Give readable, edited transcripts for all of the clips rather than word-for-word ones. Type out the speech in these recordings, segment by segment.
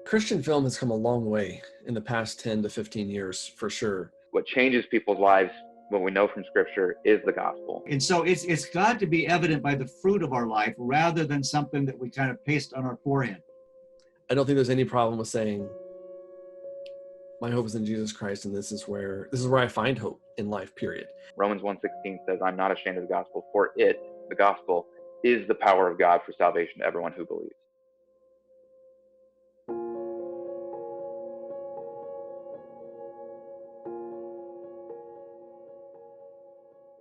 Christian film has come a long way in the past 10 to 15 years, for sure. What changes people's lives, what we know from Scripture, is the gospel. And so it's got to be evident by the fruit of our life rather than something that we kind of paste on our forehead. I don't think there's any problem with saying, my hope is in Jesus Christ, and this is where I find hope in life, period. Romans 1:16 says, I'm not ashamed of the gospel, for it, the gospel, is the power of God for salvation to everyone who believes.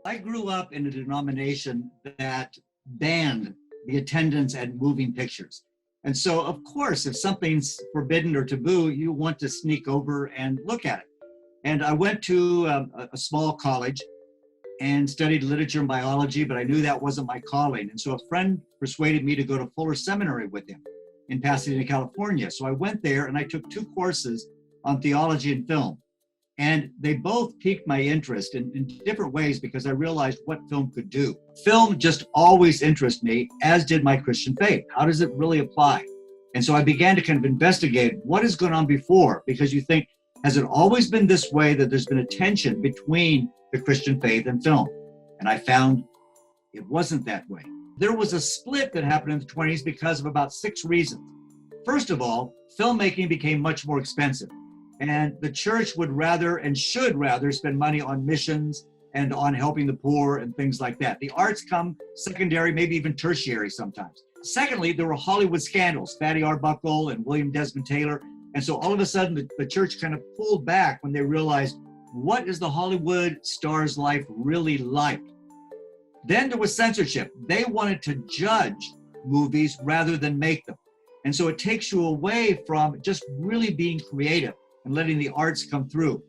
I grew up in a denomination that banned the attendance at moving pictures. And so, of course, if something's forbidden or taboo, you want to sneak over and look at it. And I went to a small college and studied literature and biology, but I knew that wasn't my calling. And so a friend persuaded me to go to Fuller Seminary with him in Pasadena, California. So I went there and I took 2 courses on theology and film. And they both piqued my interest in different ways because I realized what film could do. Film just always interested me, as did my Christian faith. How does it really apply? And so I began to kind of investigate what has gone on before, because you think, has it always been this way, that there's been a tension between the Christian faith and film? And I found it wasn't that way. There was a split that happened in the 20s because of about 6 reasons. First of all, filmmaking became much more expensive. And the church would rather and should rather spend money on missions and on helping the poor and things like that. The arts come secondary, maybe even tertiary sometimes. Secondly, there were Hollywood scandals, Fatty Arbuckle and William Desmond Taylor. And so all of a sudden, the church kind of pulled back when they realized, what is the Hollywood star's life really like? Then there was censorship. They wanted to judge movies rather than make them. And so it takes you away from just really being creative and letting the arts come through.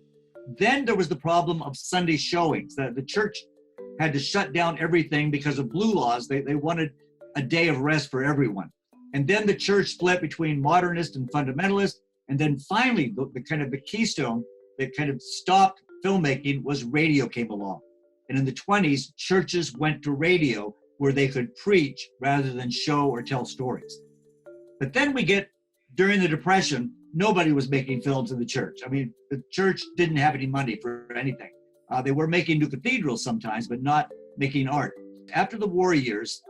Then there was the problem of Sunday showings. The church had to shut down everything because of blue laws. They wanted a day of rest for everyone. And then the church split between modernist and fundamentalist. And then finally, the kind of the keystone that kind of stopped filmmaking was radio came along. And in the 20s, churches went to radio where they could preach rather than show or tell stories. But then we get, during the Depression, nobody was making films in the church. I mean, the church didn't have any money for anything. They were making new cathedrals sometimes, but not making art. After the war years,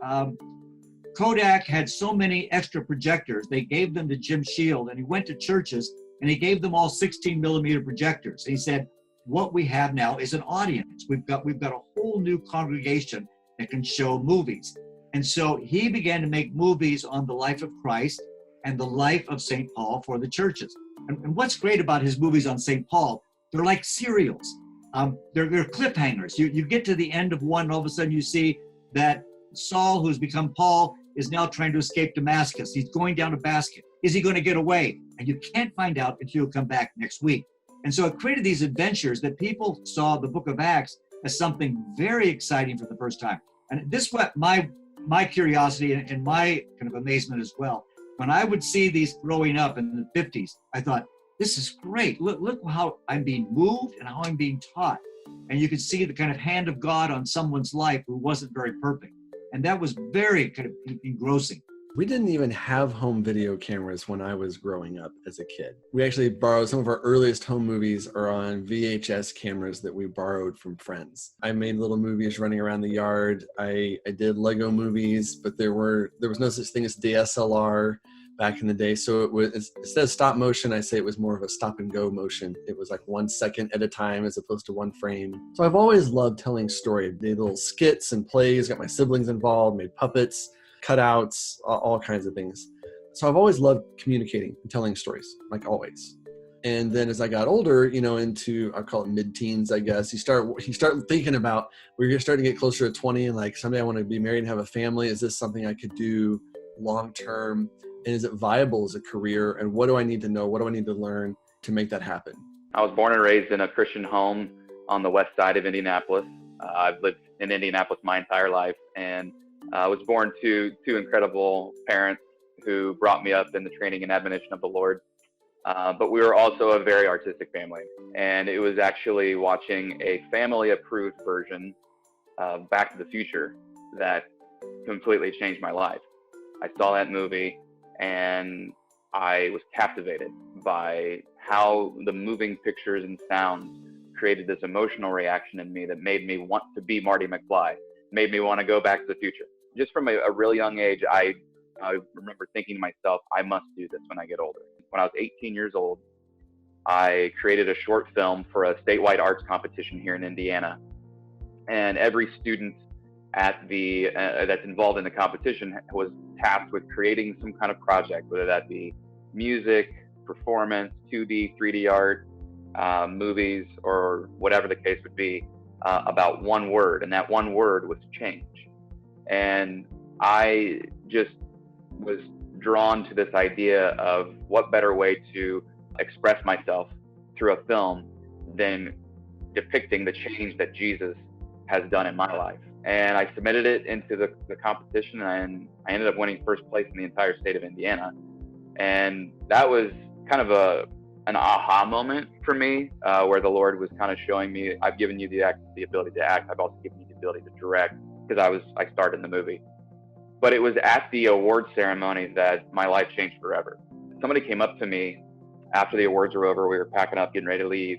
Kodak had so many extra projectors, they gave them to Jim Shield, and he went to churches and he gave them all 16 millimeter projectors. And he said, what we have now is an audience. We've got a whole new congregation that can show movies. And so he began to make movies on the life of Christ and the life of St. Paul for the churches. And what's great about his movies on St. Paul, they're like serials. They're cliffhangers. You get to the end of one, and all of a sudden you see that Saul, who's become Paul, is now trying to escape Damascus. He's going down a basket. Is he going to get away? And you can't find out until you come back next week. And so it created these adventures that people saw the book of Acts as something very exciting for the first time. And this was my curiosity and my kind of amazement as well. When I would see these growing up in the 50s, I thought, this is great. Look how I'm being moved and how I'm being taught. And you could see the kind of hand of God on someone's life who wasn't very perfect. And that was very kind of engrossing. We didn't even have home video cameras when I was growing up as a kid. We actually borrowed some of our earliest home movies are on VHS cameras that we borrowed from friends. I made little movies running around the yard. I did Lego movies, but there was no such thing as DSLR back in the day. So it was, instead of stop motion, I say it was more of a stop and go motion. It was like 1 second at a time as opposed to one frame. So I've always loved telling story. I did little skits and plays, got my siblings involved, made puppets, cutouts, all kinds of things. So I've always loved communicating and telling stories, like always. And then as I got older, into, I call it mid-teens, I guess, you start thinking about, we're starting to get closer to 20 and like, someday I want to be married and have a family. Is this something I could do long-term? And is it viable as a career? And what do I need to know? What do I need to learn to make that happen? I was born and raised in a Christian home on the west side of Indianapolis. I've lived in Indianapolis my entire life, and I was born to 2 incredible parents who brought me up in the training and admonition of the Lord. But we were also a very artistic family. And it was actually watching a family-approved version of Back to the Future that completely changed my life. I saw that movie, and I was captivated by how the moving pictures and sounds created this emotional reaction in me that made me want to be Marty McFly, made me want to go back to the future. Just from a real young age, I remember thinking to myself, I must do this when I get older. When I was 18 years old, I created a short film for a statewide arts competition here in Indiana. And every student at the that's involved in the competition was tasked with creating some kind of project, whether that be music, performance, 2D, 3D art, movies, or whatever the case would be, about one word. And that one word was change. And I just was drawn to this idea of what better way to express myself through a film than depicting the change that Jesus has done in my life. And I submitted it into the competition, and I ended up winning first place in the entire state of Indiana. And that was kind of an aha moment for me, where the Lord was kind of showing me, I've given you the ability to act. I've also given you the ability to direct, because I starred in the movie. But it was at the award ceremony that my life changed forever. Somebody came up to me after the awards were over. We were packing up, getting ready to leave,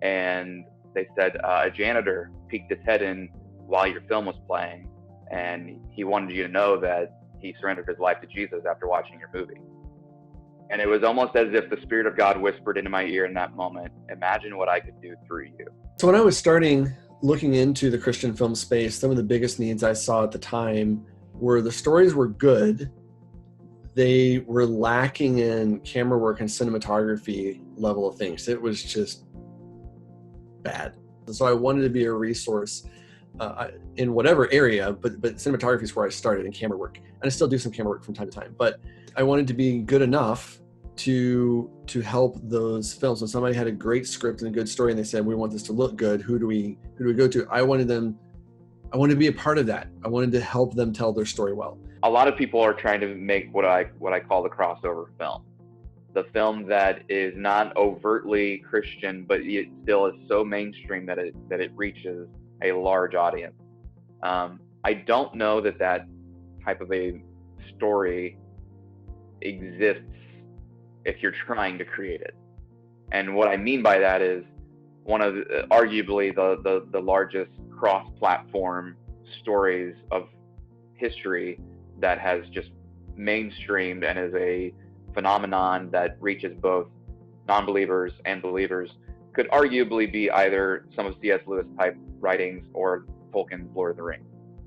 and they said a janitor peeked his head in while your film was playing, and he wanted you to know that he surrendered his life to Jesus after watching your movie. And it was almost as if the Spirit of God whispered into my ear in that moment, imagine what I could do through you. So when I was looking into the Christian film space, some of the biggest needs I saw at the time were the stories were good. They were lacking in camera work and cinematography level of things. It was just bad. So I wanted to be a resource in whatever area, but cinematography is where I started, in camera work. And I still do some camera work from time to time, but I wanted to be good enough to help those films. So somebody had a great script and a good story, and they said, we want this to look good. Who do we go to? I wanted to be a part of that. I wanted to help them tell their story well. A lot of people are trying to make what I call the crossover film. The film that is not overtly Christian, but it still is so mainstream that it reaches a large audience. I don't know that type of a story exists if you're trying to create it. And what I mean by that is one of arguably the largest cross-platform stories of history that has just mainstreamed and is a phenomenon that reaches both non-believers and believers could arguably be either some of C.S. Lewis type writings or Tolkien's Lord of the Rings.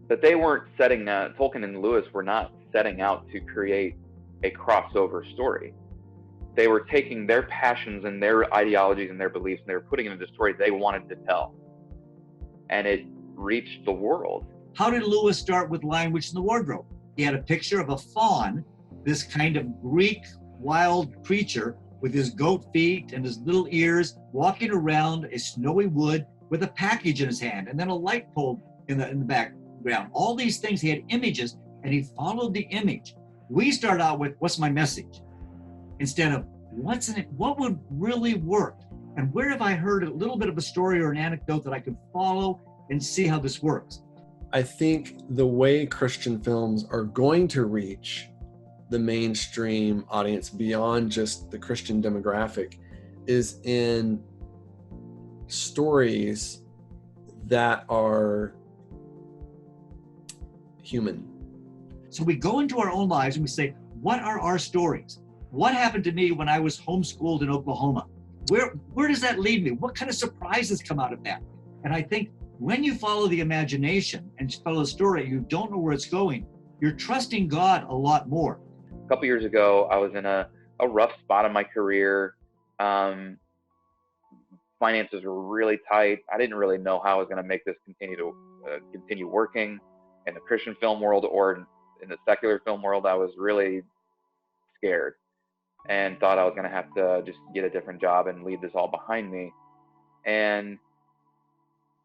That they weren't Tolkien and Lewis were not setting out to create a crossover story. They were taking their passions and their ideologies and their beliefs, and they were putting it into a story they wanted to tell. And it reached the world. How did Lewis start with Lion, Witch, and the Wardrobe? He had a picture of a faun, this kind of Greek wild creature with his goat feet and his little ears, walking around a snowy wood with a package in his hand, and then a light pole in the background. All these things, he had images, and he followed the image. We start out with, what's my message? Instead of, what's in it? What would really work? And where have I heard a little bit of a story or an anecdote that I could follow and see how this works? I think the way Christian films are going to reach the mainstream audience beyond just the Christian demographic is in stories that are human. So we go into our own lives and we say, what are our stories? What happened to me when I was homeschooled in Oklahoma? Where does that lead me? What kind of surprises come out of that? And I think when you follow the imagination and follow the story, you don't know where it's going, you're trusting God a lot more. A couple years ago, I was in a rough spot in my career. Finances were really tight. I didn't really know how I was going to make this continue working in the Christian film world or in the secular film world. I was really scared and thought I was going to have to just get a different job and leave this all behind me. And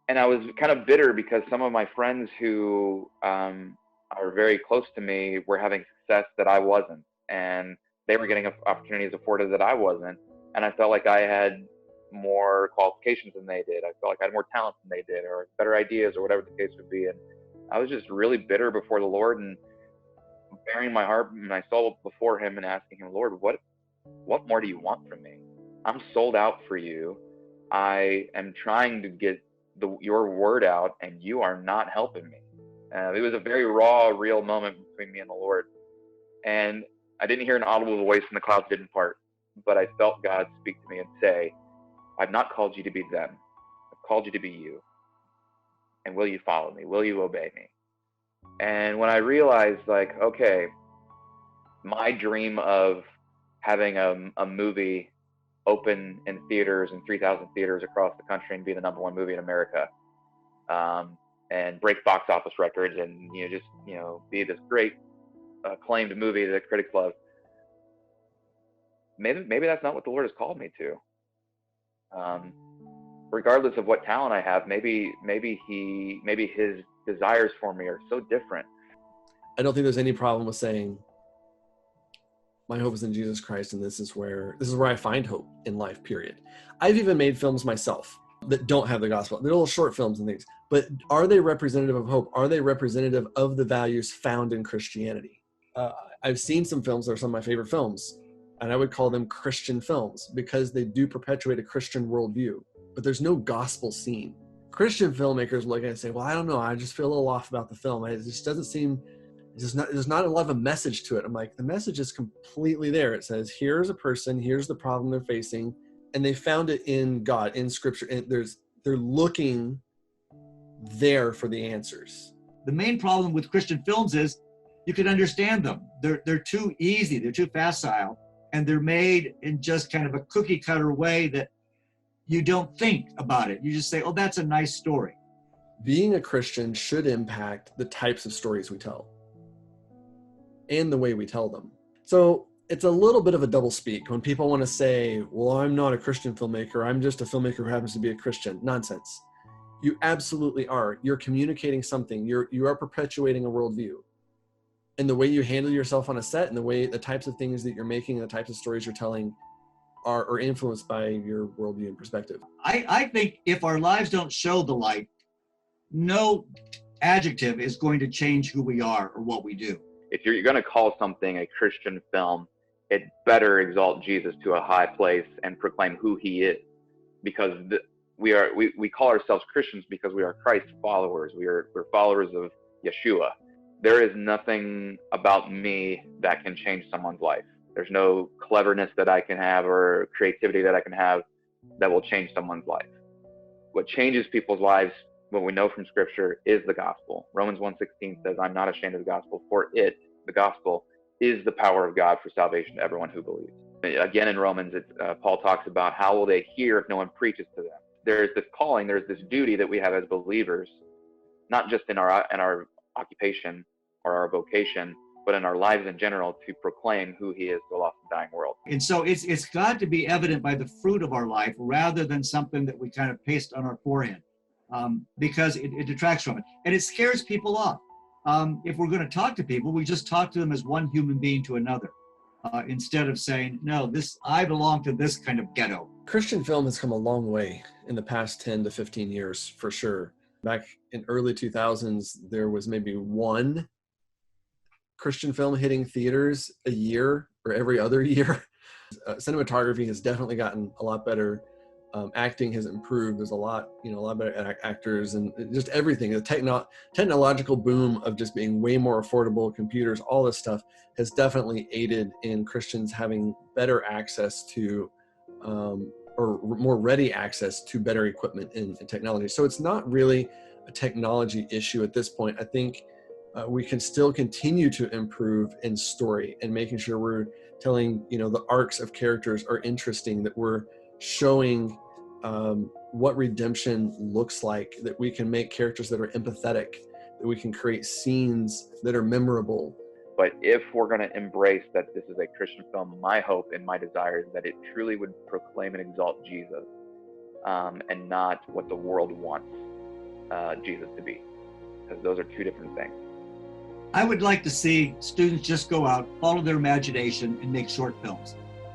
I was kind of bitter because some of my friends who are very close to me were having success that I wasn't, and they were getting opportunities afforded that I wasn't. And I felt like I had more qualifications than they did. I felt like I had more talent than they did, or better ideas, or whatever the case would be. And I was just really bitter before the Lord and bearing my heart and my soul before Him and asking Him, Lord, what what more do you want from me? I'm sold out for you. I am trying to get your word out, and you are not helping me. It was a very raw, real moment between me and the Lord. And I didn't hear an audible voice, and the clouds didn't part, but I felt God speak to me and say, I've not called you to be them. I've called you to be you. And will you follow me? Will you obey me? And when I realized, like, okay, my dream of having a movie open in theaters, in 3,000 theaters across the country, and be the #1 movie in America, and break box office records, and just be this great acclaimed movie that critics love. Maybe that's not what the Lord has called me to. Regardless of what talent I have, maybe His desires for me are so different. I don't think there's any problem with saying, my hope is in Jesus Christ, and this is where I find hope in life, period. I've even made films myself that don't have the gospel. They're little short films and things, but are they representative of hope? Are they representative of the values found in Christianity? I've seen some films that are some of my favorite films, and I would call them Christian films because they do perpetuate a Christian worldview, but there's no gospel scene. Christian filmmakers look at it and say, well, I don't know, I just feel a little off about the film. It just doesn't seem, there's not a lot of a message to it. I'm like, the message is completely there. It says, here's a person, here's the problem they're facing, and they found it in God, in Scripture, and they're looking there for the answers. The main problem with Christian films is you can understand them. They're too easy, they're too facile, and they're made in just kind of a cookie cutter way that you don't think about it. You just say, oh, that's a nice story. Being a Christian should impact the types of stories we tell and the way we tell them. So it's a little bit of a double speak when people want to say, well, I'm not a Christian filmmaker, I'm just a filmmaker who happens to be a Christian. Nonsense. You absolutely are. You're communicating something. You are perpetuating a worldview. And the way you handle yourself on a set and the types of things that you're making and the types of stories you're telling are influenced by your worldview and perspective. I think if our lives don't show the light, no adjective is going to change who we are or what we do. If you're going to call something a Christian film, it better exalt Jesus to a high place and proclaim who he is, because we call ourselves Christians because we are Christ's followers. We're followers of Yeshua. There is nothing about me that can change someone's life. There's no cleverness that I can have or creativity that I can have that will change someone's life. What changes people's lives, what we know from Scripture, is the gospel. Romans 1:16 says, I'm not ashamed of the gospel, for it, the gospel, is the power of God for salvation to everyone who believes. Again, in Romans, Paul talks about how will they hear if no one preaches to them. There's this calling, there's this duty that we have as believers, not just in our occupation or our vocation, but in our lives in general, to proclaim who he is to a lost and dying world. And so it's got to be evident by the fruit of our life rather than something that we kind of paste on our forehead, because it detracts from it. And it scares people off. If we're going to talk to people, we just talk to them as one human being to another, instead of saying, no, I belong to this kind of ghetto. Christian film has come a long way in the past 10 to 15 years, for sure. Back in early 2000s, there was maybe one Christian film hitting theaters a year or every other year. Cinematography has definitely gotten a lot better. Acting has improved. There's a lot better actors and just everything. The technological boom of just being way more affordable, computers, all this stuff has definitely aided in Christians having better access to, or more ready access to better equipment and technology. So it's not really a technology issue at this point. I think we can still continue to improve in story and making sure we're telling, the arcs of characters are interesting, that we're showing what redemption looks like, that we can make characters that are empathetic, that we can create scenes that are memorable. But if we're going to embrace that this is a Christian film, my hope and my desire is that it truly would proclaim and exalt Jesus, and not what the world wants Jesus to be, because those are two different things. I would like to see students just go out, follow their imagination, and make short films,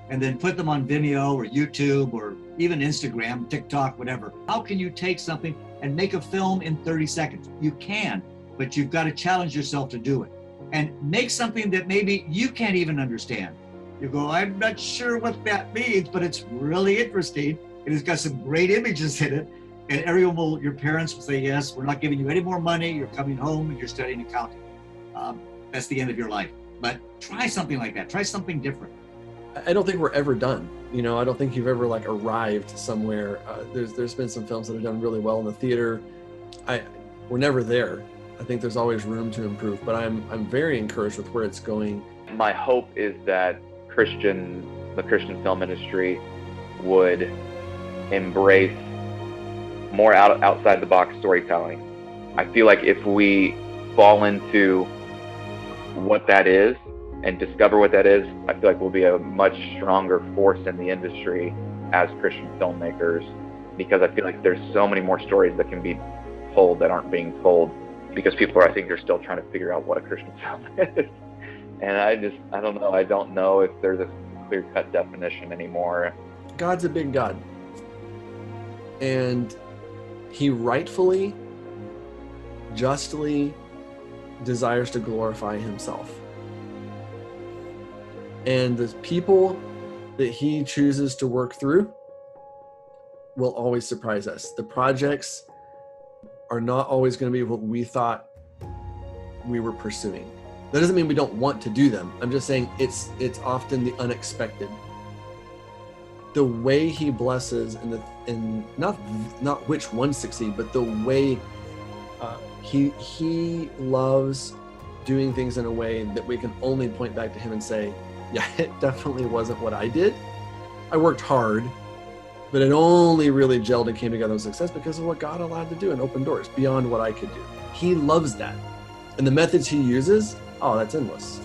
and then put them on Vimeo or YouTube or even Instagram, TikTok, whatever. How can you take something and make a film in 30 seconds? You can, but you've got to challenge yourself to do it. And make something that maybe you can't even understand. You go, I'm not sure what that means, but it's really interesting. And it's got some great images in it. And everyone will, your parents will say, yes, we're not giving you any more money. You're coming home and you're studying accounting. That's the end of your life. But try something like that. Try something different. I don't think we're ever done. You know, I don't think you've ever like arrived somewhere. There's been some films that have done really well in the theater. We're never there. I think there's always room to improve, but I'm very encouraged with where it's going. My hope is that the Christian film industry would embrace more outside the box storytelling. I feel like if we fall into what that is and discover what that is, I feel like we'll be a much stronger force in the industry as Christian filmmakers, because I feel like there's so many more stories that can be told that aren't being told, because people I think are still trying to figure out what a Christian film is. And I don't know. I don't know if there's a clear-cut definition anymore. God's a big God. And he rightfully, justly desires to glorify himself. And the people that he chooses to work through will always surprise us. The projects are not always going to be what we thought we were pursuing. That doesn't mean we don't want to do them. I'm just saying it's often the unexpected. The way he blesses and not which ones succeed, but the way he loves doing things in a way that we can only point back to him and say, yeah, it definitely wasn't what I did. I worked hard, but it only really gelled and came together with success because of what God allowed to do and open doors beyond what I could do. He loves that. And the methods he uses, oh, that's endless.